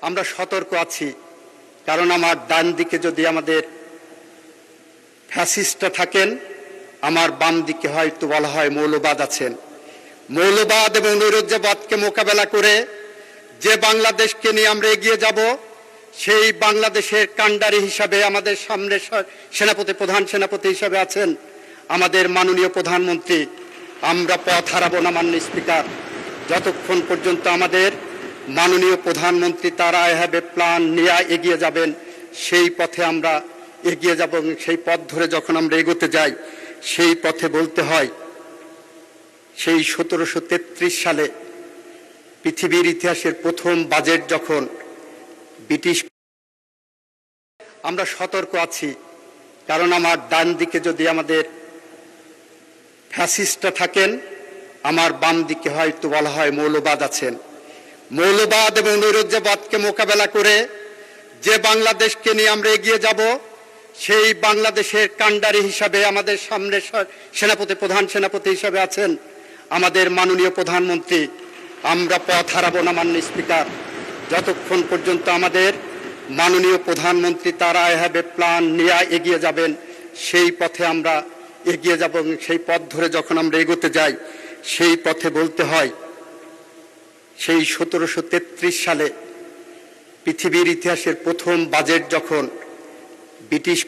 আমরা সতর্ক আছি, কারণ আমার ডান দিকে যদি আমাদের ফ্যাসিস্টরা থাকেন, আমার বাম দিকে হয়তো বলা হয় মৌলবাদ আছেন। মৌলবাদ এবং নৈরাজ্যবাদকে মোকাবেলা করে যে বাংলাদেশকে নিয়ে আমরা এগিয়ে যাব, সেই বাংলাদেশের কাণ্ডারি হিসাবে আমাদের সামনে প্রধান সেনাপতি হিসাবে আছেন আমাদের মাননীয় প্রধানমন্ত্রী। আমরা পথ হারাবো না মাননীয় স্পিকার, যতক্ষণ পর্যন্ত আমাদের মাননীয় প্রধানমন্ত্রী তার আই হ্যাভ এ প্ল্যান নিয়ে এগিয়ে যাবেন, সেই পথে আমরা এগিয়ে যাব। এবং সেই পথ ধরে যখন আমরা এগোতে যাই, সেই পথে বলতে হয়, সেই 1733 সালে পৃথিবীর ইতিহাসের প্রথম বাজেট যখন ব্রিটিশ, আমরা সতর্ক আছি, কারণ আমার ডান দিকে যদি আমাদের ফ্যাসিস্টরা থাকেন, আমার বাম দিকে হয়তো বলা হয় মৌলবাদ আছেন। মৌলবাদ এবং নৈরাজ্যবাদকে মোকাবেলা করে যে বাংলাদেশকে নিয়ে আমরা এগিয়ে যাব, সেই বাংলাদেশের কাণ্ডারি হিসাবে আমাদের সামনে প্রধান সেনাপতি হিসাবে আছেন আমাদের মাননীয় প্রধানমন্ত্রী। আমরা পথ হারাবো না মাননীয় স্পিকার, যতক্ষণ পর্যন্ত আমাদের মাননীয় প্রধানমন্ত্রী তার আই হ্যাভ এ প্ল্যান নিয়ে এগিয়ে যাবেন, সেই পথে আমরা এগিয়ে যাব। এবং সেই পথ ধরে যখন আমরা এগোতে যাই, সেই পথে বলতে হয়, সেই 1733 সালে পৃথিবীর ইতিহাসের প্রথম বাজেট যখন ব্রিটিশ